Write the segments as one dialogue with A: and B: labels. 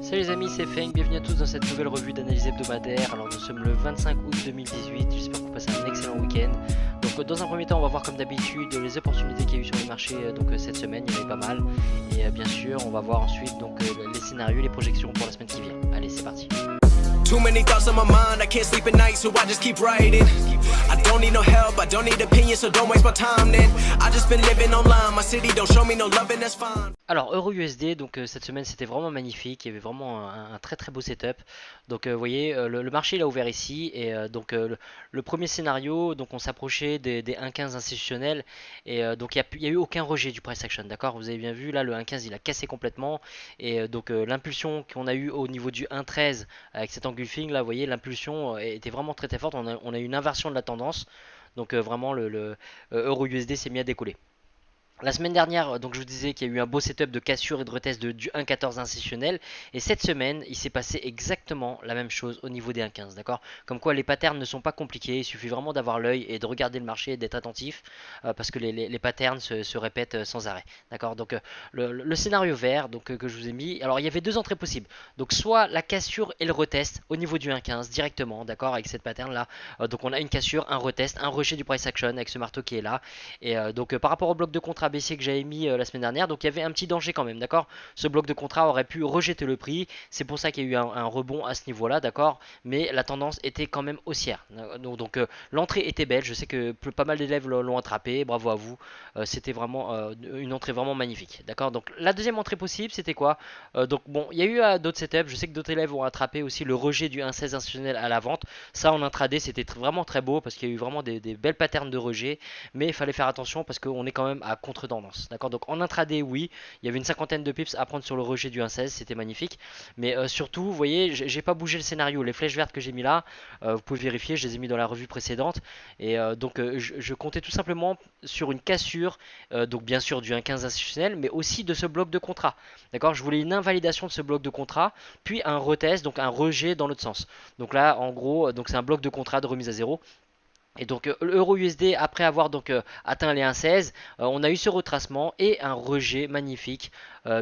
A: Salut les amis, c'est Feng, bienvenue à tous dans cette nouvelle revue d'analyse hebdomadaire. Alors nous sommes le 25 août 2018, j'espère que vous passez un excellent week-end. Donc dans un premier temps on va voir comme d'habitude les opportunités qu'il y a eu sur les marchés cette semaine, il y en avait pas mal. Et bien sûr on va voir ensuite les scénarios, les projections pour la semaine qui vient. Allez c'est parti.
B: Too many thoughts on my mind, I can't sleep at night, so I just keep writing. I don't need no help, I don't need opinions, so don't waste my time then. I just been living online, my city don't show me no love and that's fine.
A: Alors EURUSD, donc cette semaine c'était vraiment magnifique, il y avait vraiment un très très beau setup. Donc vous voyez, le marché il a ouvert ici et le premier scénario, donc on s'approchait des 1,15 institutionnels et donc il n'y a eu aucun rejet du price action, d'accord. Vous avez bien vu là le 1,15 il a cassé complètement et l'impulsion qu'on a eu au niveau du 1,13 avec cet engulfing là, vous voyez l'impulsion était vraiment très très forte, on a eu une inversion de la tendance, donc vraiment le EURUSD s'est mis à décoller. La semaine dernière, donc je vous disais qu'il y a eu un beau setup de cassure et de retest du 1,14 institutionnel. Et cette semaine, il s'est passé exactement la même chose au niveau des 1,15. D'accord. Comme quoi les patterns ne sont pas compliqués. Il suffit vraiment d'avoir l'œil et de regarder le marché et d'être attentif. Parce que les patterns se répètent sans arrêt. D'accord. Donc le scénario vert que je vous ai mis. Alors il y avait deux entrées possibles. Donc soit la cassure et le retest au niveau du 1,15 directement. D'accord. Avec cette pattern là. Donc on a une cassure, un retest, un rejet du price action avec ce marteau qui est là. Et par rapport au bloc de contrat baissier que j'avais mis la semaine dernière, donc il y avait un petit danger quand même, d'accord. Ce bloc de contrat aurait pu rejeter le prix, c'est pour ça qu'il y a eu un rebond à ce niveau là, d'accord, mais la tendance était quand même haussière. Donc l'entrée était belle, je sais que pas mal d'élèves l'ont attrapé, bravo à vous. C'était vraiment une entrée vraiment magnifique, d'accord. Donc la deuxième entrée possible c'était quoi? Donc bon, il y a eu d'autres setups, je sais que d'autres élèves ont attrapé aussi le rejet du 1,16 institutionnel à la vente. Ça en intraday c'était vraiment très beau parce qu'il y a eu vraiment des belles patterns de rejet, mais il fallait faire attention parce qu'on est quand même à contre-tendance. D'accord. Donc en intraday, oui, il y avait une cinquantaine de pips à prendre sur le rejet du 1,16, c'était magnifique. Mais surtout, vous voyez, j'ai pas bougé le scénario. Les flèches vertes que j'ai mis là, vous pouvez vérifier, je les ai mis dans la revue précédente. Et je comptais tout simplement sur une cassure, donc bien sûr du 1,15 institutionnel, mais aussi de ce bloc de contrat. D'accord. Je voulais une invalidation de ce bloc de contrat, puis un retest, donc un rejet dans l'autre sens. Donc là, en gros, donc c'est un bloc de contrat de remise à zéro. Et donc l'euro USD après avoir atteint les 1,16, on a eu ce retracement et un rejet magnifique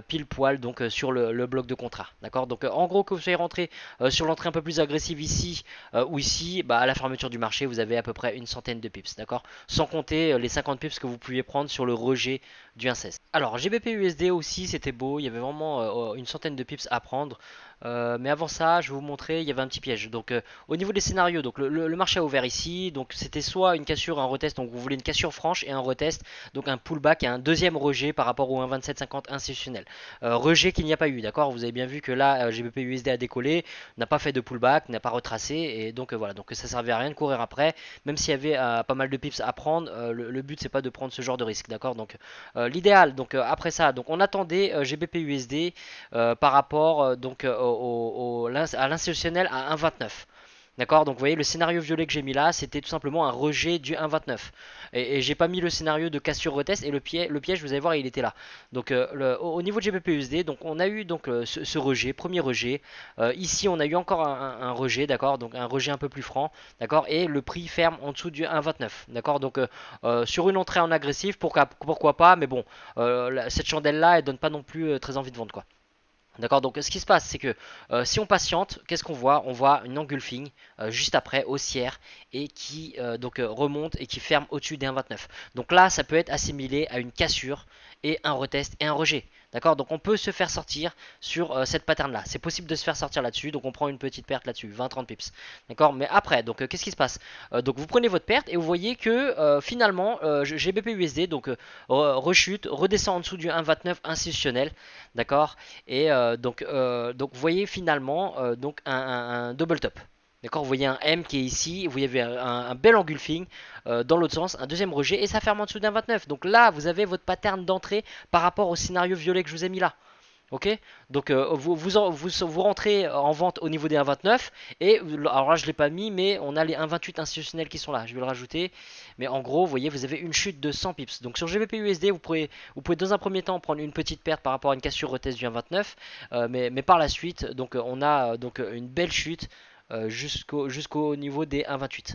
A: pile poil sur le bloc de contrat. D'accord. Donc en gros que vous soyez rentré sur l'entrée un peu plus agressive ici ou ici, à la fermeture du marché vous avez à peu près une centaine de pips, d'accord. Sans compter les 50 pips que vous pouviez prendre sur le rejet du 1,16. Alors GBP USD aussi c'était beau, il y avait vraiment une centaine de pips à prendre. Mais avant ça, je vais vous montrer, il y avait un petit piège. Donc au niveau des scénarios, donc le marché a ouvert ici, donc c'était soit une cassure, un retest, donc vous voulez une cassure franche et un retest, donc un pullback et un deuxième rejet par rapport au 1,2750 institutionnel. Rejet qu'il n'y a pas eu, d'accord. Vous avez bien vu que là, GBP USD a décollé, n'a pas fait de pullback, n'a pas retracé, et donc voilà, donc ça servait à rien de courir après, même s'il y avait pas mal de pips à prendre. Le but c'est pas de prendre ce genre de risque, d'accord. Donc l'idéal, donc après ça, donc on attendait GBP USD par rapport à l'institutionnel à 1,29. D'accord. Donc vous voyez le scénario violet que j'ai mis là, c'était tout simplement un rejet du 1,29. Et j'ai pas mis le scénario de cassure retest et le piège, vous allez voir, il était là. Donc au niveau de GBP/USD, donc on a eu ce rejet, premier rejet. Ici on a eu encore un rejet, d'accord. Donc un rejet un peu plus franc, d'accord. Et le prix ferme en dessous du 1,29, d'accord. Donc sur une entrée en agressif, pourquoi pas, mais bon, cette chandelle là, elle donne pas non plus très envie de vendre quoi. D'accord. Donc ce qui se passe c'est que si on patiente, qu'est-ce qu'on voit? On voit une engulfing juste après haussière et qui remonte et qui ferme au-dessus des 1,29. Donc là ça peut être assimilé à une cassure et un retest et un rejet. D'accord. Donc on peut se faire sortir sur cette pattern là. C'est possible de se faire sortir là-dessus. Donc on prend une petite perte là-dessus, 20-30 pips. D'accord. Mais après, donc qu'est-ce qui se passe? Donc vous prenez votre perte et vous voyez que finalement GBP USD rechute, redescend en dessous du 1,29 institutionnel. D'accord. Et vous voyez finalement un double top. D'accord. Vous voyez un M qui est ici, vous voyez un bel engulfing dans l'autre sens, un deuxième rejet et ça ferme en dessous d'un 29. Donc là vous avez votre pattern d'entrée par rapport au scénario violet que je vous ai mis là. Ok. Donc vous rentrez en vente au niveau des 1,29 et alors là je l'ai pas mis mais on a les 1,28 institutionnels qui sont là, je vais le rajouter. Mais en gros vous voyez vous avez une chute de 100 pips. Donc sur GBP USD vous pouvez dans un premier temps prendre une petite perte par rapport à une cassure retest du 1,29 mais par la suite on a une belle chute jusqu'au niveau des 1,28.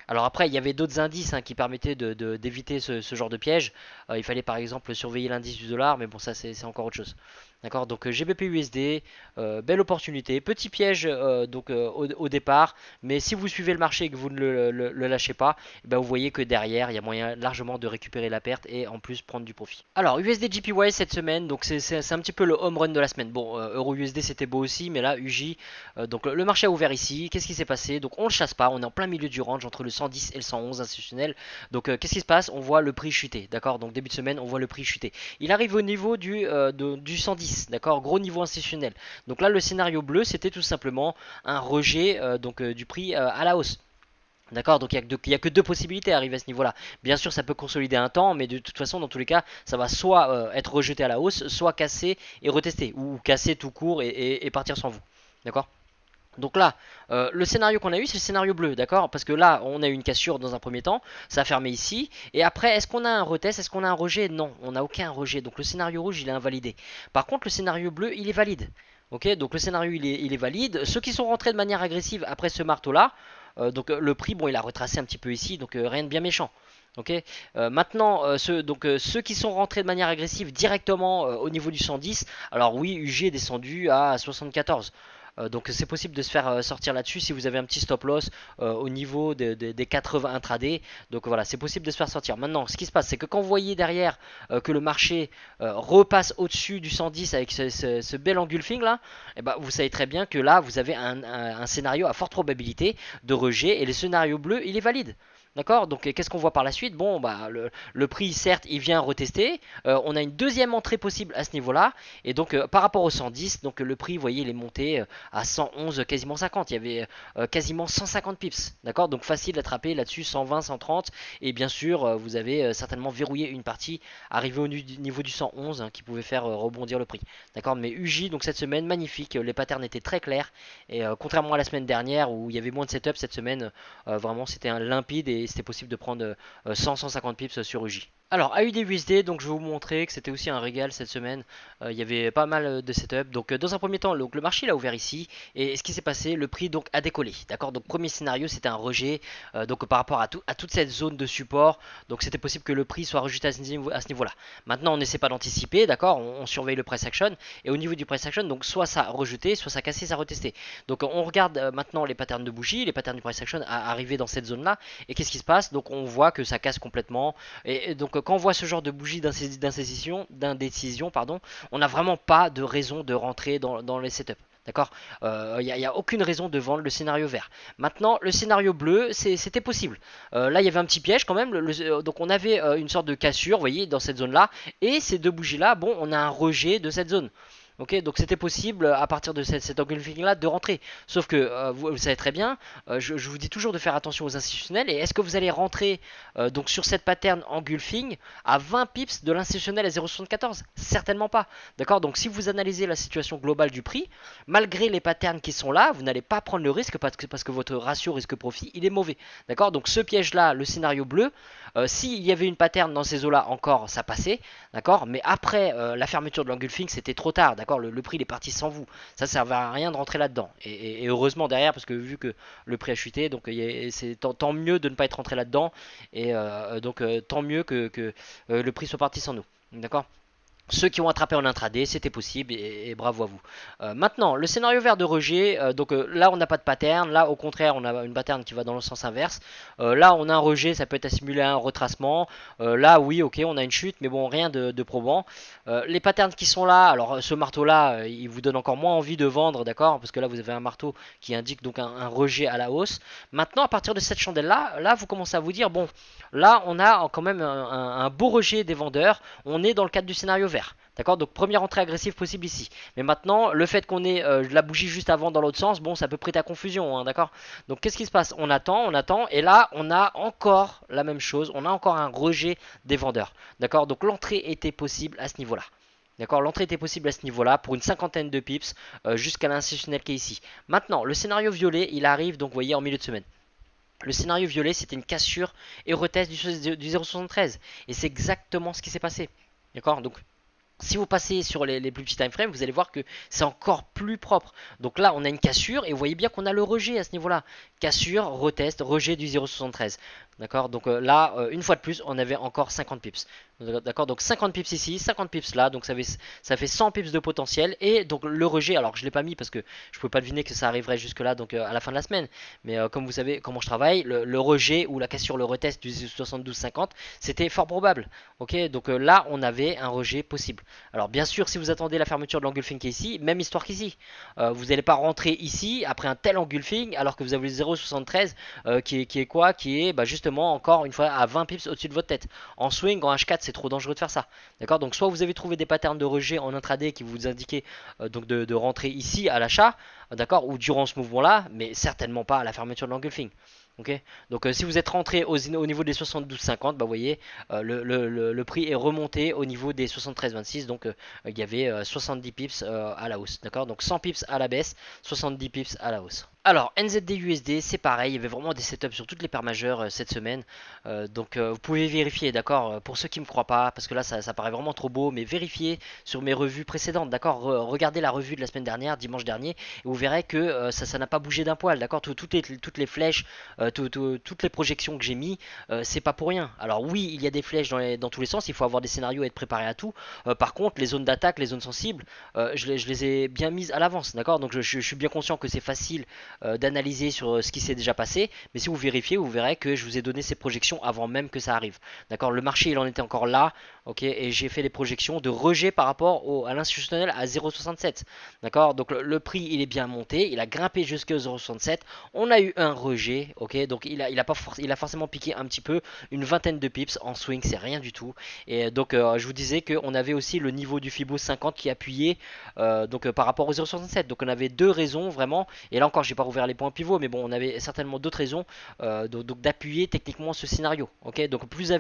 A: Alors après, il y avait d'autres indices qui permettaient d'éviter ce genre de piège. Il fallait par exemple surveiller l'indice du dollar, mais bon, ça c'est encore autre chose. D'accord, donc GBP USD, belle opportunité, petit piège au départ, mais si vous suivez le marché et que vous ne le lâchez pas, eh ben, vous voyez que derrière il y a moyen largement de récupérer la perte et en plus prendre du profit. Alors USD JPY cette semaine, donc c'est un petit peu le home run de la semaine. Bon, Euro USD c'était beau aussi, mais là UJ, donc le marché a ouvert ici. Qu'est-ce qui s'est passé? Donc on le chasse pas, on est en plein milieu du range entre le 110 et le 111 institutionnel. Donc qu'est-ce qui se passe? On voit le prix chuter, d'accord? Donc début de semaine, on voit le prix chuter. Il arrive au niveau du 110, d'accord? Gros niveau institutionnel. Donc là, le scénario bleu, c'était tout simplement un rejet du prix à la hausse. D'accord, donc il n'y a que deux possibilités à arriver à ce niveau-là. Bien sûr, ça peut consolider un temps, mais de toute façon, dans tous les cas, ça va soit être rejeté à la hausse, soit cassé et retesté, ou casser tout court et partir sans vous. D'accord? Donc là, le scénario qu'on a eu, c'est le scénario bleu, d'accord? Parce que là, on a eu une cassure dans un premier temps, ça a fermé ici, et après, est-ce qu'on a un retest? Est-ce qu'on a un rejet? Non, on n'a aucun rejet, donc le scénario rouge, il est invalidé. Par contre, le scénario bleu, il est valide. Ok, donc le scénario il est valide. Ceux qui sont rentrés de manière agressive après ce marteau là, le prix, bon, il a retracé un petit peu ici, donc rien de bien méchant. Ok, maintenant ceux qui sont rentrés de manière agressive directement au niveau du 110, alors oui, UG est descendu à 74. Donc c'est possible de se faire sortir là-dessus si vous avez un petit stop loss au niveau des 80 intraday. Donc voilà, c'est possible de se faire sortir. Maintenant, ce qui se passe, c'est que quand vous voyez derrière que le marché repasse au-dessus du 110 avec ce bel engulfing là, et ben, vous savez très bien que là, vous avez un scénario à forte probabilité de rejet et le scénario bleu, il est valide. D'accord. Donc qu'est-ce qu'on voit par la suite? Bon, bah le prix, certes, il vient retester. On a une deuxième entrée possible à ce niveau-là. Et donc par rapport au 110, donc le prix, vous voyez, il est monté à 111, quasiment 50. Il y avait quasiment 150 pips. D'accord. Donc facile d'attraper là-dessus, 120, 130. Et bien sûr, vous avez certainement verrouillé une partie, arrivé au niveau du 111, qui pouvait faire rebondir le prix. D'accord. Mais UJ, donc cette semaine, magnifique. Les patterns étaient très clairs. Et contrairement à la semaine dernière où il y avait moins de setup, cette semaine, vraiment, c'était un limpide et c'était possible de prendre 100-150 pips sur UJ. Alors AUD-USD, donc je vais vous montrer que c'était aussi un régal cette semaine. Il y avait pas mal de setup. Donc dans un premier temps, le marché il a ouvert ici. Et ce qui s'est passé, le prix donc a décollé. D'accord. Donc premier scénario, c'était un rejet. Donc par rapport à toute cette zone de support. Donc c'était possible que le prix soit rejeté à ce niveau-là. Maintenant, on n'essaie pas d'anticiper. D'accord. On surveille le price action. Et au niveau du price action, donc soit ça a rejeté, soit ça a cassé, ça a retesté. Donc on regarde maintenant les patterns de bougie, les patterns du price action à arriver dans cette zone-là. Et qu'est-ce qui se passe? Donc on voit que ça casse complètement. Et donc quand on voit ce genre de bougie d'indécision, pardon, on n'a vraiment pas de raison de rentrer dans les setups. D'accord. Il n'y a aucune raison de vendre le scénario vert. Maintenant, le scénario bleu, c'était possible. Là, il y avait un petit piège quand même. Donc, on avait une sorte de cassure, vous voyez, dans cette zone-là. Et ces deux bougies-là, bon, on a un rejet de cette zone. Ok, donc c'était possible à partir de cet engulfing là de rentrer. Sauf que vous savez très bien, je vous dis toujours de faire attention aux institutionnels. Et est-ce que vous allez rentrer donc sur cette pattern engulfing à 20 pips de l'institutionnel à 0,74? Certainement pas. D'accord. Donc si vous analysez la situation globale du prix, malgré les patterns qui sont là, vous n'allez pas prendre le risque parce que votre ratio risque-profit il est mauvais. D'accord. Donc ce piège là, le scénario bleu, s'il y avait une pattern dans ces eaux là encore, ça passait. D'accord. Mais après la fermeture de l'engulfing, c'était trop tard. Le prix il est parti sans vous. Ça servait à rien de rentrer là-dedans. Et heureusement derrière, parce que vu que le prix a chuté, donc c'est tant mieux de ne pas être rentré là-dedans. Et tant mieux que le prix soit parti sans nous. D'accord. Ceux qui ont attrapé en intraday, c'était possible et bravo à vous. Maintenant, le scénario vert de rejet, là on n'a pas de pattern, là au contraire on a une pattern qui va dans le sens inverse. Là on a un rejet, ça peut être assimilé à un retracement. Là oui, ok, on a une chute, mais bon, rien de probant. Les patterns qui sont là, alors ce marteau là, il vous donne encore moins envie de vendre, d'accord? Parce que là vous avez un marteau qui indique donc un rejet à la hausse. Maintenant, à partir de cette chandelle là vous commencez à vous dire, bon, là on a quand même un beau rejet des vendeurs, on est dans le cadre du scénario vert. D'accord. Donc première entrée agressive possible ici. Mais maintenant, le fait qu'on ait la bougie juste avant dans l'autre sens, bon, ça peut prêter à confusion, hein, d'accord. Donc qu'est-ce qui se passe? On attend, et là, on a encore la même chose. On a encore un rejet des vendeurs. D'accord. Donc l'entrée était possible à ce niveau-là. D'accord, l'entrée était possible à ce niveau-là pour une cinquantaine de pips jusqu'à l'institutionnel qui est ici. Maintenant, le scénario violet, il arrive, donc vous voyez, en milieu de semaine. Le scénario violet, c'était une cassure et retest du 0,73. Et c'est exactement ce qui s'est passé. D'accord. Donc Si vous passez sur les plus petits time frames, vous allez voir que c'est encore plus propre. Donc là, on a une cassure et vous voyez bien qu'on a le rejet à ce niveau-là. Cassure, retest, rejet du 0,73. D'accord. Donc là, une fois de plus, on avait encore 50 pips. D'accord. Donc 50 pips ici, 50 pips là. Donc ça fait 100 pips de potentiel. Et donc le rejet, alors je ne l'ai pas mis parce que je ne pouvais pas deviner que ça arriverait jusque là, donc à la fin de la semaine. Mais comme vous savez comment je travaille, le rejet ou la cassure, le retest du 72,50, c'était fort probable. Ok. Donc là, on avait un rejet possible. Alors bien sûr, si vous attendez la fermeture de l'engulfing qui est ici, même histoire qu'ici. Vous n'allez pas rentrer ici après un tel engulfing alors que vous avez le 0,73 qui est quoi? Qui est justement encore une fois à 20 pips au-dessus de votre tête. En swing, en H4, c'est trop dangereux de faire ça. D'accord. Donc soit vous avez trouvé des patterns de rejet en intraday qui vous indiquaient donc de rentrer ici à l'achat, d'accord, ou durant ce mouvement-là, mais certainement pas à la fermeture de l'engulfing. Ok. Donc si vous êtes rentré au niveau des 72,50, vous voyez le prix est remonté au niveau des 73,26. Donc il y avait 70 pips à la hausse. D'accord. Donc 100 pips à la baisse, 70 pips à la hausse. Alors NZD USD, c'est pareil, il y avait vraiment des setups sur toutes les paires majeures cette semaine. Donc vous pouvez vérifier, d'accord, pour ceux qui ne me croient pas, parce que là ça paraît vraiment trop beau, mais vérifiez sur mes revues précédentes, d'accord. Regardez la revue de la semaine dernière, dimanche dernier, et vous verrez que ça n'a pas bougé d'un poil, d'accord. Toutes les flèches, toutes les projections que j'ai mis, c'est pas pour rien. Alors oui, il y a des flèches dans tous les sens, il faut avoir des scénarios et être préparé à tout. Par contre, les zones d'attaque, les zones sensibles, je les ai bien mises à l'avance, d'accord. Donc je suis bien conscient que c'est facile d'analyser sur ce qui s'est déjà passé, mais si vous vérifiez, vous verrez que je vous ai donné ces projections avant même que ça arrive. D'accord. Le marché, il en était encore là, ok, et j'ai fait les projections de rejet par rapport à l'institutionnel à 0,67. D'accord. Donc le prix, il est bien monté, il a grimpé jusqu'à 0,67. On a eu un rejet, ok, donc il a forcément piqué un petit peu, une vingtaine de pips en swing, c'est rien du tout. Et donc je vous disais qu'on avait aussi le niveau du Fibo 50 qui appuyait par rapport au 0,67. Donc on avait deux raisons vraiment, et là encore j'ai pas rouvert les points pivots, mais bon, on avait certainement d'autres raisons donc d'appuyer techniquement ce scénario. Ok, donc plus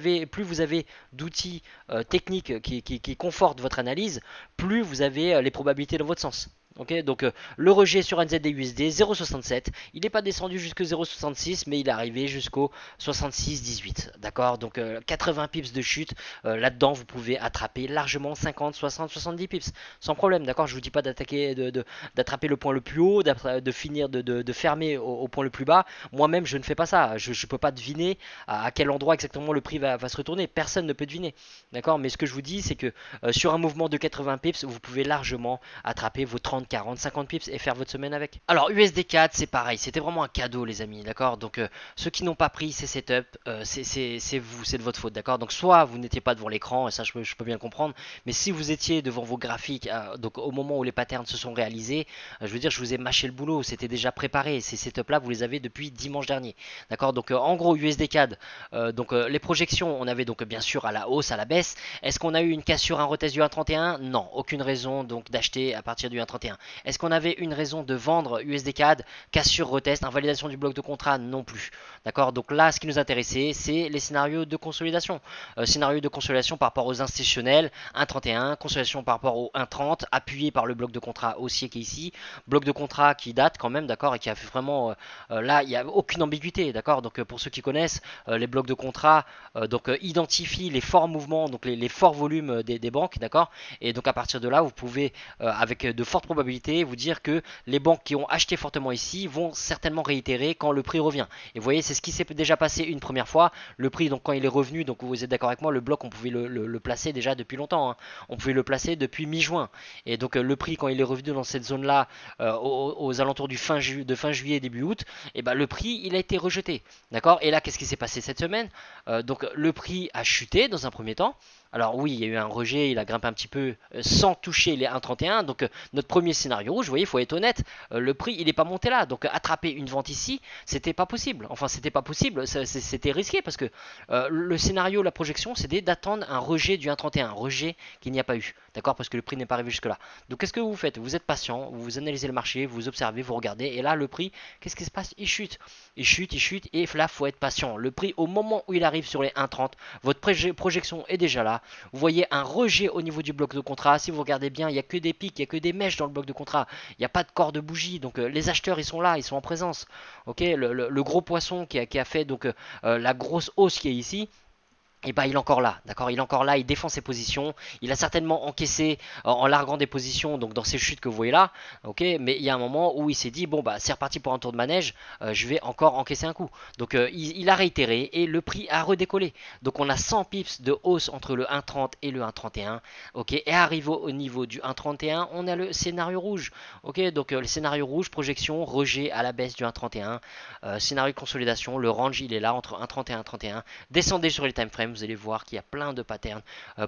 A: vous avez d'outils techniques qui confortent votre analyse, plus vous avez les probabilités dans votre sens. Ok, donc le rejet sur NZD-USD 0,67, il n'est pas descendu jusqu'à 0,66, mais il est arrivé jusqu'au 66,18. D'accord, donc 80 pips de chute, là-dedans vous pouvez attraper largement 50, 60, 70 pips sans problème. D'accord, je vous dis pas d'attaquer, d'attraper le point le plus haut, de finir, de fermer au point le plus bas. Moi-même, je ne fais pas ça. Je ne peux pas deviner à quel endroit exactement le prix va se retourner. Personne ne peut deviner. D'accord, mais ce que je vous dis, c'est que sur un mouvement de 80 pips, vous pouvez largement attraper vos 30, 40, 50 pips et faire votre semaine avec. Alors USD4, c'est pareil, c'était vraiment un cadeau les amis, d'accord. Donc ceux qui n'ont pas pris ces setups, c'est vous, c'est de votre faute, d'accord. Donc soit vous n'étiez pas devant l'écran, et ça je peux bien le comprendre, mais si vous étiez devant vos graphiques, donc au moment où les patterns se sont réalisés, je veux dire, je vous ai mâché le boulot, c'était déjà préparé. Ces setups là, vous les avez depuis dimanche dernier, d'accord. Donc en gros USD4, les projections, on avait donc bien sûr à la hausse, à la baisse. Est-ce qu'on a eu une cassure, un retest du 1,31? Non, aucune raison donc d'acheter à partir du 1,31. Est-ce qu'on avait une raison de vendre USD-CAD, cassure, retest, invalidation du bloc de contrat? Non plus. D'accord. Donc là, ce qui nous intéressait, c'est les scénarios de consolidation. Scénario de consolidation par rapport aux institutionnels, 1,31, consolidation par rapport au 1,30, appuyé par le bloc de contrat haussier qui est ici. Bloc de contrat qui date quand même, d'accord, et qui a fait vraiment... là, il n'y a aucune ambiguïté, d'accord. Donc pour ceux qui connaissent, les blocs de contrat identifient les forts mouvements, donc les forts volumes des banques, d'accord. Et donc à partir de là, vous pouvez, avec de fortes probabilités, vous dire que les banques qui ont acheté fortement ici vont certainement réitérer quand le prix revient. Et vous voyez, c'est ce qui s'est déjà passé une première fois. Le prix, donc quand il est revenu, donc vous êtes d'accord avec moi, le bloc, on pouvait le placer déjà depuis longtemps, hein. On pouvait le placer depuis mi-juin. Et donc le prix, quand il est revenu dans cette zone-là, aux alentours de fin juillet, début août, et ben le prix, il a été rejeté. D'accord. Et là, qu'est-ce qui s'est passé cette semaine? Donc le prix a chuté dans un premier temps. Alors oui, il y a eu un rejet, il a grimpé un petit peu sans toucher les 1,31. Donc notre premier scénario rouge, vous voyez, il faut être honnête, le prix il n'est pas monté là. Donc attraper une vente ici, c'était pas possible. Enfin, c'était pas possible, c'était risqué parce que le scénario, la projection, c'était d'attendre un rejet du 1,31, un rejet qu'il n'y a pas eu. D'accord. Parce que le prix n'est pas arrivé jusque-là. Donc qu'est-ce que vous faites? Vous êtes patient, vous analysez le marché, vous observez, vous regardez, et là le prix, qu'est-ce qui se passe? Il chute. Il chute, il chute, et là, faut être patient. Le prix, au moment où il arrive sur les 1,30, votre projection est déjà là. Vous voyez un rejet au niveau du bloc de contrat. Si vous regardez bien, il n'y a que des pics, il n'y a que des mèches dans le bloc de contrat. Il n'y a pas de corps de bougie. Donc les acheteurs, ils sont là, ils sont en présence. Ok, le gros poisson qui a fait donc la grosse hausse qui est ici. et bah il est encore là, d'accord, il est encore là, il défend ses positions, il a certainement encaissé en larguant des positions, donc dans ces chutes que vous voyez là, ok, mais il y a un moment où il s'est dit, bon bah c'est reparti pour un tour de manège, je vais encore encaisser un coup, donc il a réitéré et le prix a redécollé, donc on a 100 pips de hausse entre le 1,30 et le 1,31, ok, et arrivé au niveau du 1,31, on a le scénario rouge, ok, donc le scénario rouge, projection, rejet à la baisse du 1,31, scénario de consolidation, le range il est là entre 1,30 et 1,31, descendez sur les time frames, vous allez voir qu'il y a plein de patterns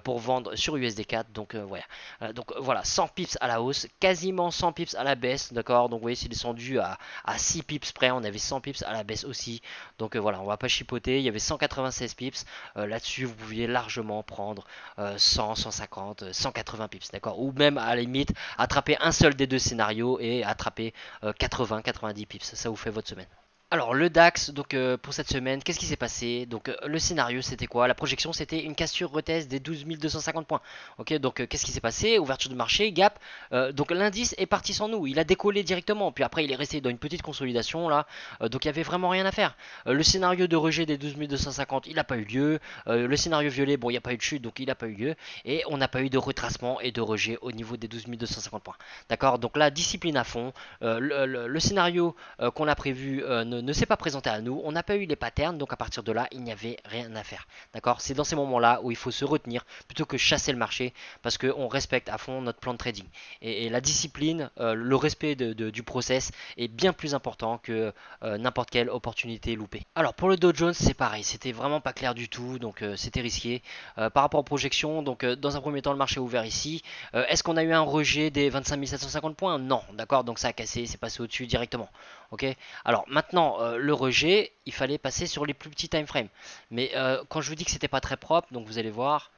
A: pour vendre sur USD4. Donc voilà. Donc voilà, 100 pips à la hausse, quasiment 100 pips à la baisse, d'accord. Donc vous voyez, c'est descendu à 6 pips près. On avait 100 pips à la baisse aussi. Donc voilà, on va pas chipoter. Il y avait 196 pips. Là-dessus, vous pouviez largement prendre 100, 150, 180 pips, d'accord. Ou même à la limite, attraper un seul des deux scénarios et attraper 80, 90 pips. Ça vous fait votre semaine. Alors le DAX, donc pour cette semaine, qu'est-ce qui s'est passé? Donc le scénario c'était quoi? La projection c'était une cassure retest des 12 250 points. Ok, donc qu'est-ce qui s'est passé? Ouverture de marché, gap. Donc l'indice est parti sans nous, il a décollé directement. Puis après il est resté dans une petite consolidation là. Donc il y avait vraiment rien à faire. Le scénario de rejet des 12 250, il n'a pas eu lieu. Le scénario violet, bon il n'y a pas eu de chute, donc il n'a pas eu lieu. Et on n'a pas eu de retracement et de rejet au niveau des 12 250 points. D'accord, donc là discipline à fond. Le scénario qu'on a prévu ne s'est pas présenté à nous, on n'a pas eu les patterns, donc à partir de là, il n'y avait rien à faire. D'accord, c'est dans ces moments-là où il faut se retenir plutôt que chasser le marché parce qu'on respecte à fond notre plan de trading. Et la discipline, le respect du process est bien plus important que n'importe quelle opportunité loupée. Alors pour le Dow Jones, c'est pareil, c'était vraiment pas clair du tout, donc c'était risqué. Par rapport aux projections, donc dans un premier temps, le marché est ouvert ici. Est-ce qu'on a eu un rejet des 25 750 points? Non, d'accord, donc ça a cassé, c'est passé au-dessus directement. Ok, alors maintenant le rejet, il fallait passer sur les plus petits time frames. Mais quand je vous dis que c'était pas très propre, donc vous allez voir.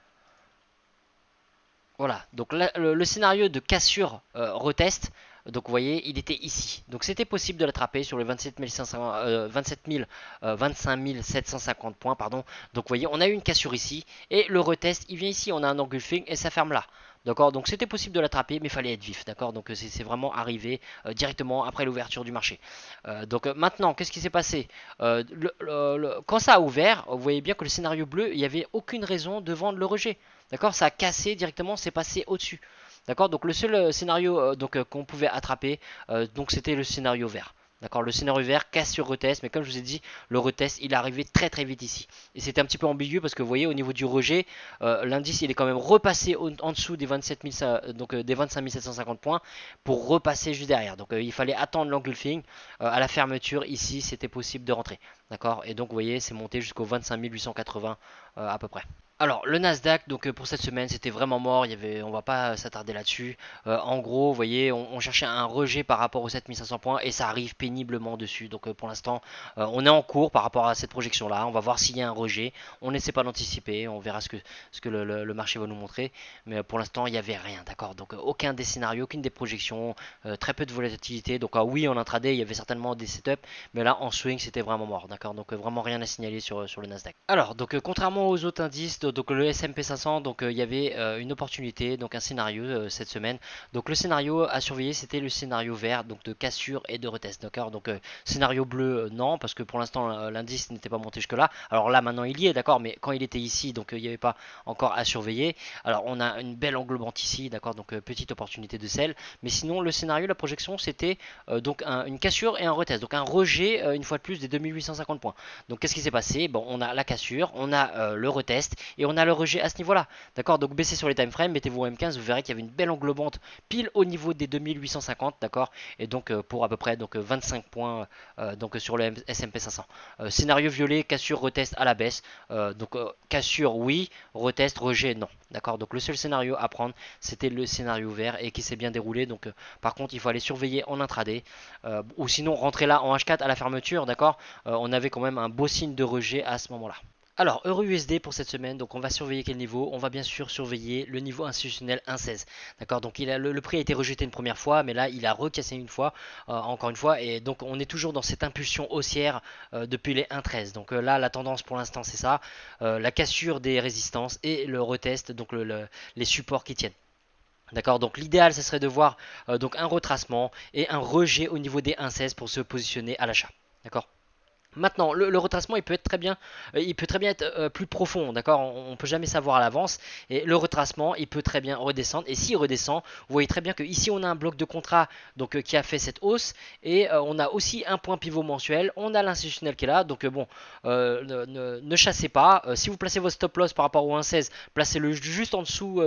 A: Voilà, donc là, le scénario de cassure retest, donc vous voyez, il était ici. Donc c'était possible de l'attraper sur le 27 500, 25 750 points, pardon. Donc vous voyez, on a eu une cassure ici, et le retest, il vient ici, on a un engulfing, et ça ferme là. D'accord, donc c'était possible de l'attraper, mais il fallait être vif, d'accord. Donc c'est vraiment arrivé directement après l'ouverture du marché. Donc maintenant, qu'est-ce qui s'est passé? Quand ça a ouvert, vous voyez bien que le scénario bleu, il n'y avait aucune raison de vendre le rejet. D'accord, ça a cassé directement, c'est passé au-dessus. D'accord, donc le seul scénario qu'on pouvait attraper, donc c'était le scénario vert. D'accord, le scénario vert casse sur retest, mais comme je vous ai dit, le retest il est arrivé très très vite ici. Et c'était un petit peu ambigu parce que vous voyez au niveau du rejet, l'indice il est quand même repassé en dessous des 27 000, des 25 750 points pour repasser juste derrière. Donc il fallait attendre l'engulfing. À la fermeture ici c'était possible de rentrer. D'accord, et donc vous voyez c'est monté jusqu'au 25 880 à peu près. Alors le Nasdaq donc pour cette semaine c'était vraiment mort, on va pas s'attarder là-dessus. En gros vous voyez on cherchait un rejet par rapport aux 7500 points et ça arrive péniblement dessus. Donc pour l'instant on est en cours par rapport à cette projection là, on va voir s'il y a un rejet. On n'essaie pas d'anticiper, on verra ce que le marché va nous montrer. Mais pour l'instant il n'y avait rien, d'accord. Donc aucun des scénarios, aucune des projections, très peu de volatilité. Donc oui en intraday il y avait certainement des setups, mais là en swing c'était vraiment mort, d'accord. Donc vraiment rien à signaler sur le Nasdaq. Alors donc contrairement aux autres indices, donc le S&P 500, donc il y avait une opportunité, donc un scénario cette semaine. Donc le scénario à surveiller, c'était le scénario vert, donc de cassure et de retest, d'accord. Donc scénario bleu, non, parce que pour l'instant l'indice n'était pas monté jusque là. Alors là maintenant il y est, d'accord, mais quand il était ici, donc il n'y avait pas encore à surveiller. Alors on a une belle englobante ici, d'accord, donc petite opportunité de sell. Mais sinon le scénario, la projection, c'était donc une cassure et un retest, donc un rejet une fois de plus des 2850 points. Donc qu'est-ce qui s'est passé? Bon, on a la cassure, on a le retest et on a le rejet à ce niveau là, d'accord. Donc baissez sur les time frames, mettez-vous en M15, vous verrez qu'il y avait une belle englobante pile au niveau des 2850, d'accord. Et donc pour à peu près donc 25 points donc sur le S&P 500. Scénario violet, cassure, retest à la baisse. Donc cassure oui, retest, rejet non, d'accord. Donc le seul scénario à prendre c'était le scénario vert et qui s'est bien déroulé. Donc par contre il faut aller surveiller en intraday ou sinon rentrer là en H4 à la fermeture, d'accord. On avait quand même un beau signe de rejet à ce moment là. Alors, EURUSD pour cette semaine, donc on va surveiller quel niveau? On va bien sûr surveiller le niveau institutionnel 1,16. D'accord, donc le prix a été rejeté une première fois, mais là il a recassé une fois, encore une fois, et donc on est toujours dans cette impulsion haussière depuis les 1,13. Donc là, la tendance pour l'instant c'est ça, la cassure des résistances et le retest, donc les supports qui tiennent. D'accord, donc l'idéal ce serait de voir donc un retracement et un rejet au niveau des 1,16 pour se positionner à l'achat. D'accord. Maintenant, le retracement, il peut être très bien, il peut très bien être plus profond, d'accord. On peut jamais savoir à l'avance. Et le retracement, il peut très bien redescendre. Et s'il redescend, vous voyez très bien que ici on a un bloc de contrat donc qui a fait cette hausse et on a aussi un point pivot mensuel. On a l'institutionnel qui est là. Donc bon, ne chassez pas. Si vous placez votre stop loss par rapport au 1,16, placez-le juste en dessous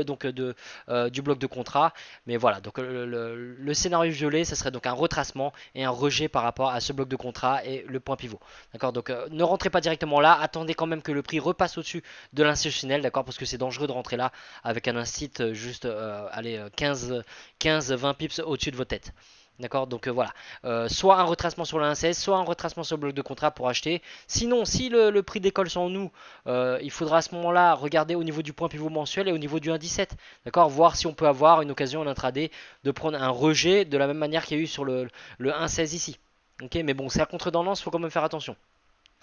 A: du bloc de contrat. Mais voilà, donc le scénario violet, ça serait donc un retracement et un rejet par rapport à ce bloc de contrat et le point pivot. D'accord, donc ne rentrez pas directement là, attendez quand même que le prix repasse au-dessus de l'institutionnel, d'accord, parce que c'est dangereux de rentrer là avec un instit juste allez, 15-20 pips au-dessus de vos têtes. D'accord, donc voilà. Soit un retracement sur le 1,16, soit un retracement sur le bloc de contrat pour acheter. Sinon, si le prix décolle sans nous, il faudra à ce moment-là regarder au niveau du point pivot mensuel et au niveau du 1,17. D'accord, voir si on peut avoir une occasion en intraday de prendre un rejet de la même manière qu'il y a eu sur le 1,16 ici. Ok, mais bon, c'est à contre-tendance, il faut quand même faire attention.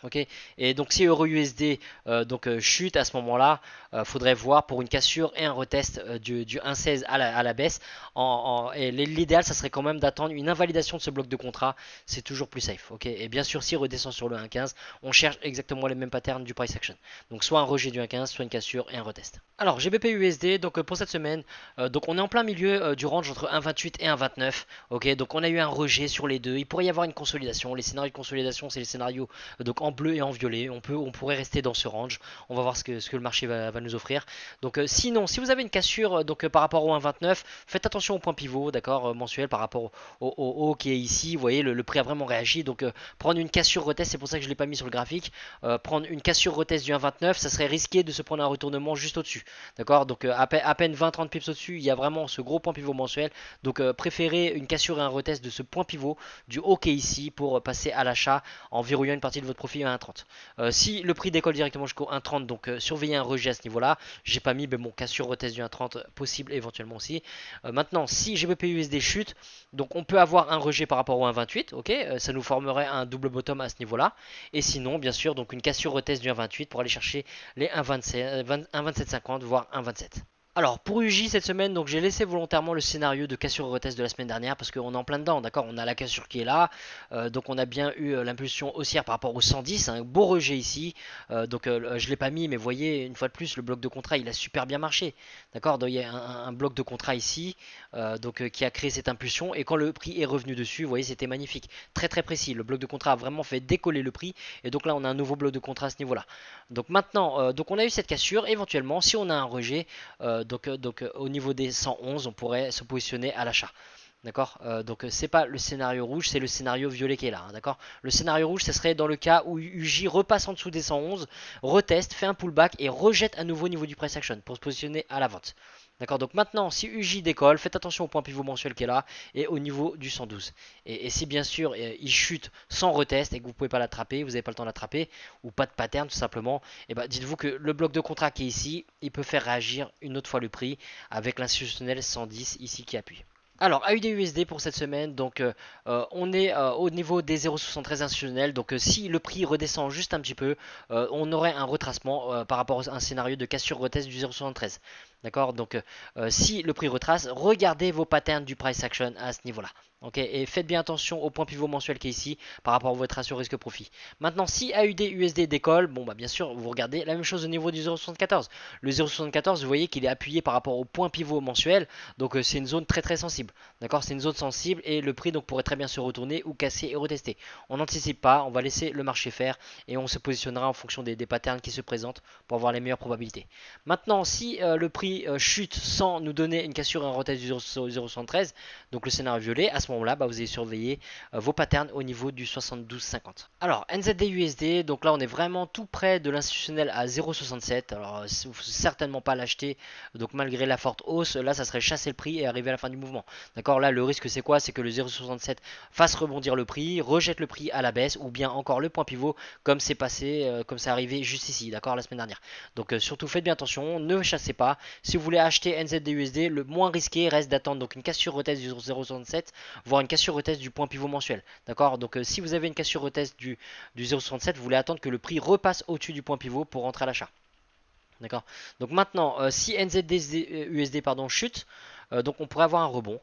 A: Ok, et donc si euro USD chute à ce moment-là, faudrait voir pour une cassure et un retest du 1,16 à la baisse. Et l'idéal, ça serait quand même d'attendre une invalidation de ce bloc de contrat. C'est toujours plus safe. Ok, et bien sûr, s'il redescend sur le 1,15, on cherche exactement les mêmes patterns du price action. Donc soit un rejet du 1,15, soit une cassure et un retest. Alors GBP USD, donc pour cette semaine, donc on est en plein milieu du range entre 1,28 et 1,29. Ok, donc on a eu un rejet sur les deux. Il pourrait y avoir une consolidation. Les scénarios de consolidation, c'est les scénarios donc en bleu et en violet. On pourrait rester dans ce range. On va voir ce que le marché va nous offrir. Donc sinon, si vous avez une cassure par rapport au 1,29, faites attention au point pivot, d'accord, mensuel par rapport au haut qui est ici. Vous voyez, le prix a vraiment réagi. Donc prendre une cassure retest, c'est pour ça que je ne l'ai pas mis sur le graphique. Prendre une cassure retest du 1,29, ça serait risqué de se prendre un retournement juste au-dessus. D'accord, donc à peine 20-30 pips au-dessus, il y a vraiment ce gros point pivot mensuel. Donc préférez une cassure et un retest de ce point pivot du haut qui est ici pour passer à l'achat en verrouillant une partie de votre profit à 1,30. Si le prix décolle directement jusqu'au 1,30, donc surveillez un rejet à ce niveau-là. J'ai pas mis, mais bon, cassure retest du 1,30 possible éventuellement aussi. Maintenant, si GBP USD chute, donc on peut avoir un rejet par rapport au 1,28, ok, ça nous formerait un double bottom à ce niveau-là. Et sinon, bien sûr, donc une cassure retest du 1,28 pour aller chercher les 1,2750 voire 1,27. Alors pour UJ cette semaine, donc j'ai laissé volontairement le scénario de cassure retest de la semaine dernière parce qu'on est en plein dedans, d'accord. On a la cassure qui est là, donc on a bien eu l'impulsion haussière par rapport au 110, un beau rejet ici, je l'ai pas mis, mais vous voyez une fois de plus le bloc de contrat il a super bien marché, d'accord. Donc il y a un bloc de contrat ici, qui a créé cette impulsion et quand le prix est revenu dessus, vous voyez c'était magnifique, très très précis. Le bloc de contrat a vraiment fait décoller le prix et donc là on a un nouveau bloc de contrat à ce niveau-là. Donc maintenant, donc on a eu cette cassure, éventuellement si on a un rejet. Au niveau des 111, on pourrait se positionner à l'achat. D'accord, c'est pas le scénario rouge, c'est le scénario violet qui est là. Hein, d'accord, le scénario rouge, ce serait dans le cas où UJ repasse en dessous des 111, reteste, fait un pullback et rejette à nouveau au niveau du price action pour se positionner à la vente. D'accord, donc maintenant, si UJ décolle, faites attention au point pivot mensuel qui est là et au niveau du 112. Et si bien sûr il chute sans retest et que vous ne pouvez pas l'attraper, vous n'avez pas le temps de l'attraper ou pas de pattern tout simplement, et dites-vous que le bloc de contrat qui est ici, il peut faire réagir une autre fois le prix avec l'institutionnel 110 ici qui appuie. Alors, AUD-USD pour cette semaine, donc on est au niveau des 0,73 institutionnels. Donc, si le prix redescend juste un petit peu, on aurait un retracement par rapport à un scénario de cassure retest du 0,73. D'accord, donc si le prix retrace, regardez vos patterns du price action à ce niveau-là. Ok, et faites bien attention au point pivot mensuel qui est ici par rapport à votre ratio risque-profit. Maintenant, si AUD-USD décolle, bon bah bien sûr, vous regardez la même chose au niveau du 0,74. Le 0,74, vous voyez qu'il est appuyé par rapport au point pivot mensuel, donc c'est une zone très très sensible. D'accord, c'est une zone sensible et le prix donc pourrait très bien se retourner ou casser et retester. On n'anticipe pas, on va laisser le marché faire et on se positionnera en fonction des patterns qui se présentent pour avoir les meilleures probabilités. Maintenant, si le prix chute sans nous donner une cassure et un retest du 0,73, donc le scénario violet, à ce moment-là, vous allez surveiller vos patterns au niveau du 72,50. Alors, NZD-USD, donc là on est vraiment tout près de l'institutionnel à 0,67. Alors, il ne faut certainement pas l'acheter, donc malgré la forte hausse, là ça serait chasser le prix et arriver à la fin du mouvement. D'accord, là le risque c'est quoi? C'est que le 0,67 fasse rebondir le prix, rejette le prix à la baisse, ou bien encore le point pivot, comme c'est passé, comme c'est arrivé juste ici, d'accord, la semaine dernière. Donc surtout faites bien attention, ne chassez pas. Si vous voulez acheter NZD-USD, le moins risqué reste d'attendre donc une cassure retest du 0,67, voire une cassure retest du point pivot mensuel. D'accord, donc si vous avez une cassure retest du 0,67, vous voulez attendre que le prix repasse au-dessus du point pivot pour rentrer à l'achat. D'accord, donc maintenant, si NZD-USD chute, donc on pourrait avoir un rebond.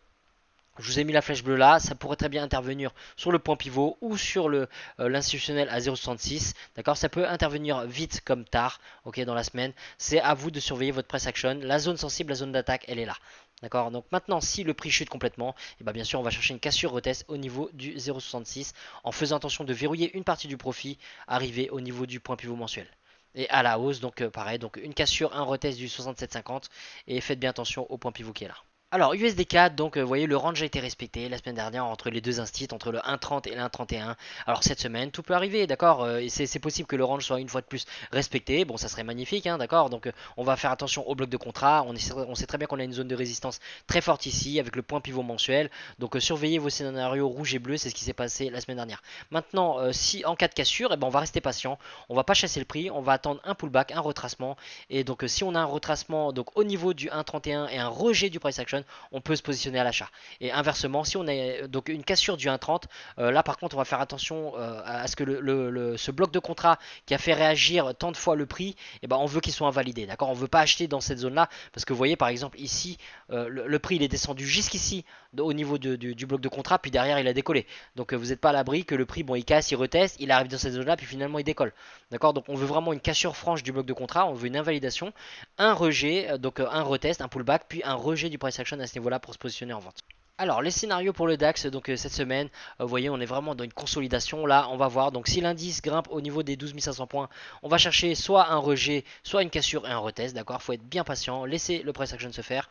A: Je vous ai mis la flèche bleue là, ça pourrait très bien intervenir sur le point pivot ou sur l'institutionnel à 0,66. D'accord, ça peut intervenir vite comme tard, ok, dans la semaine. C'est à vous de surveiller votre price action. La zone sensible, la zone d'attaque, elle est là. D'accord, donc maintenant si le prix chute complètement, et bien sûr on va chercher une cassure retest au niveau du 0,66 en faisant attention de verrouiller une partie du profit arrivé au niveau du point pivot mensuel. Et à la hausse, donc pareil, donc une cassure, un retest du 67,50 et faites bien attention au point pivot qui est là. Alors USD4, donc vous voyez le range a été respecté la semaine dernière entre les deux instits, entre le 1,30 et le 1,31. Alors cette semaine tout peut arriver, d'accord, et c'est possible que le range soit une fois de plus respecté, bon ça serait magnifique, hein, d'accord, donc on va faire attention au bloc de contrat, on sait très bien qu'on a une zone de résistance très forte ici avec le point pivot mensuel, donc surveillez vos scénarios rouge et bleu, c'est ce qui s'est passé la semaine dernière. Maintenant si en cas de cassure, on va rester patient, on va pas chasser le prix, on va attendre un pullback, un retracement, et donc si on a un retracement donc au niveau du 1,31 et un rejet du price action, on peut se positionner à l'achat. Et inversement, si on a donc une cassure du 1,30, là par contre on va faire attention à ce que ce bloc de contrat qui a fait réagir tant de fois le prix, on veut qu'il soit invalidé, d'accord. On veut pas acheter dans cette zone là, parce que vous voyez par exemple ici, le prix il est descendu jusqu'ici au niveau du bloc de contrat, puis derrière il a décollé. Donc vous n'êtes pas à l'abri que le prix, bon il casse, il reteste, il arrive dans cette zone là, puis finalement il décolle. D'accord, donc on veut vraiment une cassure franche du bloc de contrat, on veut une invalidation, un rejet, donc un retest, un pullback, puis un rejet du price action à ce niveau-là pour se positionner en vente. Alors les scénarios pour le DAX donc cette semaine, vous voyez on est vraiment dans une consolidation là, on va voir donc si l'indice grimpe au niveau des 12 500 points, on va chercher soit un rejet, soit une cassure et un retest, d'accord, faut être bien patient, laissez le price action se faire.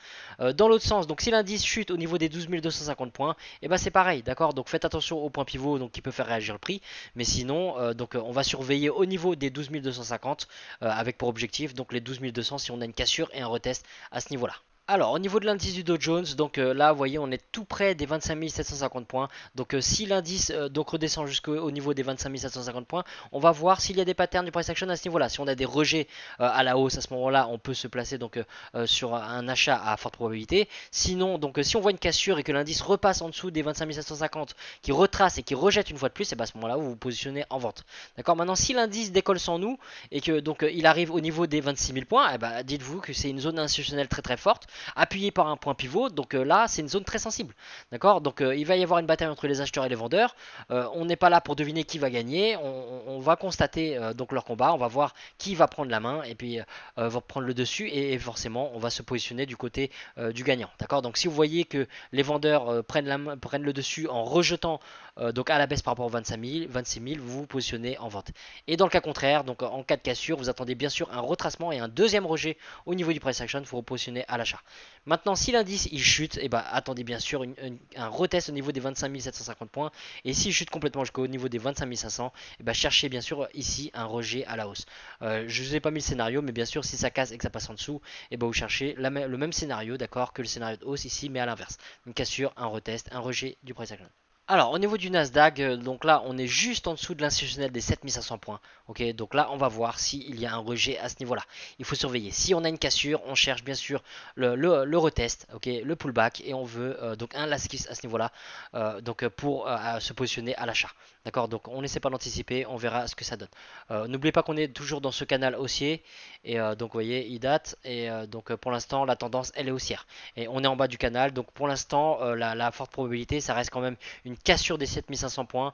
A: Dans l'autre sens, donc si l'indice chute au niveau des 12 250 points, c'est pareil, d'accord, donc faites attention au point pivot donc qui peut faire réagir le prix, mais sinon donc on va surveiller au niveau des 12 250 avec pour objectif donc les 12 200 si on a une cassure et un retest à ce niveau là. Alors au niveau de l'indice du Dow Jones, donc là vous voyez on est tout près des 25 750 points. Donc si l'indice donc redescend jusqu'au niveau des 25 750 points, on va voir s'il y a des patterns du price action à ce niveau-là. Si on a des rejets à la hausse à ce moment-là, on peut se placer donc sur un achat à forte probabilité. Sinon donc si on voit une cassure et que l'indice repasse en dessous des 25 750, qui retrace et qui rejette une fois de plus, et à ce moment-là vous vous positionnez en vente. D'accord. Maintenant si l'indice décolle sans nous et que donc il arrive au niveau des 26 000 points, dites-vous que c'est une zone institutionnelle très très forte, appuyé par un point pivot, donc là c'est une zone très sensible, d'accord. Donc il va y avoir une bataille entre les acheteurs et les vendeurs, on n'est pas là pour deviner qui va gagner, on va constater donc leur combat, on va voir qui va prendre la main et puis va prendre le dessus et forcément on va se positionner du côté du gagnant, d'accord. Donc si vous voyez que les vendeurs prennent le dessus en rejetant donc à la baisse par rapport aux 26 000, vous vous positionnez en vente. Et dans le cas contraire, donc en cas de cassure, vous attendez bien sûr un retracement et un deuxième rejet au niveau du price action, vous vous positionnez à l'achat. Maintenant, si l'indice il chute, attendez bien sûr un retest au niveau des 25 750 points. Et s'il chute complètement jusqu'au niveau des 25 500, cherchez bien sûr ici un rejet à la hausse. Je ne vous ai pas mis le scénario, mais bien sûr, si ça casse et que ça passe en dessous, vous cherchez le même scénario, d'accord, que le scénario de hausse ici, mais à l'inverse. Une cassure, un retest, un rejet du price action. Alors au niveau du Nasdaq, donc là on est juste en dessous de l'institutionnel des 7500 points. Ok, donc là on va voir s'il y a un rejet à ce niveau là. Il faut surveiller. Si on a une cassure, on cherche bien sûr le retest, ok, le pullback, et on veut donc un last kiss à ce niveau là, donc pour se positionner à l'achat. D'accord, donc on n'essaie pas d'anticiper, on verra ce que ça donne. N'oubliez pas qu'on est toujours dans ce canal haussier, et donc vous voyez il date, et donc pour l'instant la tendance elle est haussière. Et on est en bas du canal, donc pour l'instant la forte probabilité ça reste quand même une cassure des 7500 points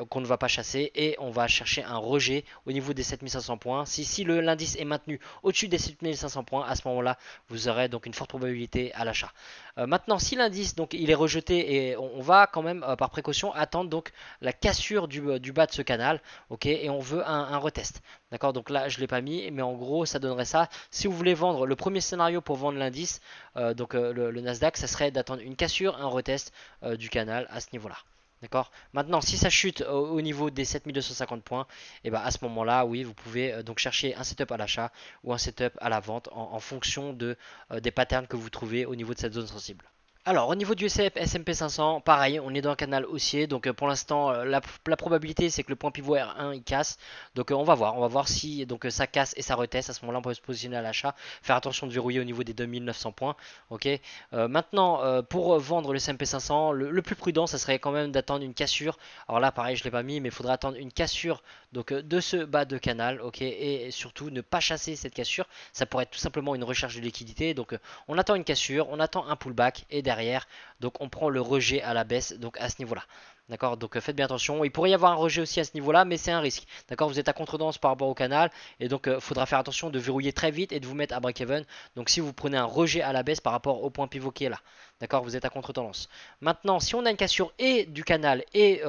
A: qu'on ne va pas chasser, et on va chercher un rejet au niveau des 7500 points. Si l'indice est maintenu au-dessus des 7500 points, à ce moment-là, vous aurez donc une forte probabilité à l'achat. Maintenant, si l'indice donc il est rejeté, et on va quand même par précaution attendre donc la cassure du bas de ce canal, ok, et on veut un retest. D'accord, donc là je l'ai pas mis, mais en gros ça donnerait ça. Si vous voulez vendre, le premier scénario pour vendre l'indice, le Nasdaq, ça serait d'attendre une cassure, un retest du canal à ce niveau-là. D'accord. Maintenant, si ça chute au niveau des 7250 points, à ce moment-là, oui, vous pouvez donc chercher un setup à l'achat ou un setup à la vente en fonction des patterns que vous trouvez au niveau de cette zone sensible. Alors au niveau du S&P 500, pareil, on est dans un canal haussier, donc pour l'instant la probabilité c'est que le point pivot R1 il casse, donc on va voir si donc ça casse et ça reteste. À ce moment-là on peut se positionner à l'achat, faire attention de verrouiller au niveau des 2900 points, ok. Maintenant pour vendre le S&P 500, le plus prudent ça serait quand même d'attendre une cassure. Alors là pareil je l'ai pas mis, mais il faudra attendre une cassure donc de ce bas de canal, ok, et surtout ne pas chasser cette cassure, ça pourrait être tout simplement une recherche de liquidité. Donc on attend une cassure, on attend un pullback, et derrière donc on prend le rejet à la baisse, donc à ce niveau-là. D'accord, donc faites bien attention. Il pourrait y avoir un rejet aussi à ce niveau-là, mais c'est un risque. D'accord, vous êtes à contredanse par rapport au canal, et donc il faudra faire attention de verrouiller très vite et de vous mettre à break-even. Donc si vous prenez un rejet à la baisse par rapport au point pivot qui est là, d'accord, vous êtes à contre-tendance. Maintenant, si on a une cassure et du canal et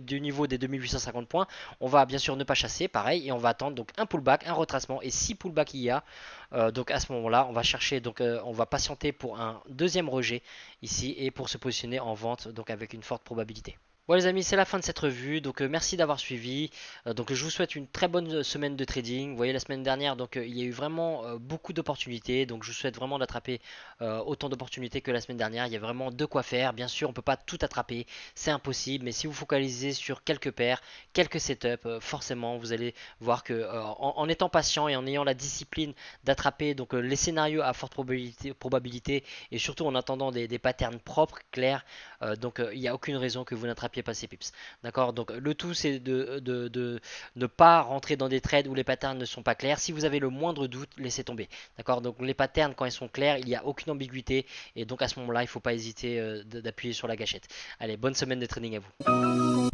A: du niveau des 2850 points, on va bien sûr ne pas chasser, pareil, et on va attendre donc un pullback, un retracement. Et si pullback il y a, donc à ce moment-là, on va chercher, donc on va patienter pour un deuxième rejet ici et pour se positionner en vente, donc avec une forte probabilité. Bon les amis, c'est la fin de cette revue, donc merci d'avoir suivi. Donc je vous souhaite une très bonne semaine de trading. Vous voyez la semaine dernière, donc il y a eu vraiment beaucoup d'opportunités, donc je vous souhaite vraiment d'attraper autant d'opportunités que la semaine dernière. Il y a vraiment de quoi faire. Bien sûr, on peut pas tout attraper, c'est impossible, mais si vous focalisez sur quelques paires, quelques setups, forcément vous allez voir que en étant patient et en ayant la discipline d'attraper donc les scénarios à forte probabilité, et surtout en attendant des patterns propres, clairs, donc il n'y a aucune raison que vous n'attrapiez pas ces pips. D'accord, donc le tout c'est de ne pas rentrer dans des trades où les patterns ne sont pas clairs. Si vous avez le moindre doute, laissez tomber. D'accord, donc les patterns quand ils sont clairs, il n'y a aucune ambiguïté, et donc à ce moment-là, il ne faut pas hésiter d'appuyer sur la gâchette. Allez, bonne semaine de trading à vous.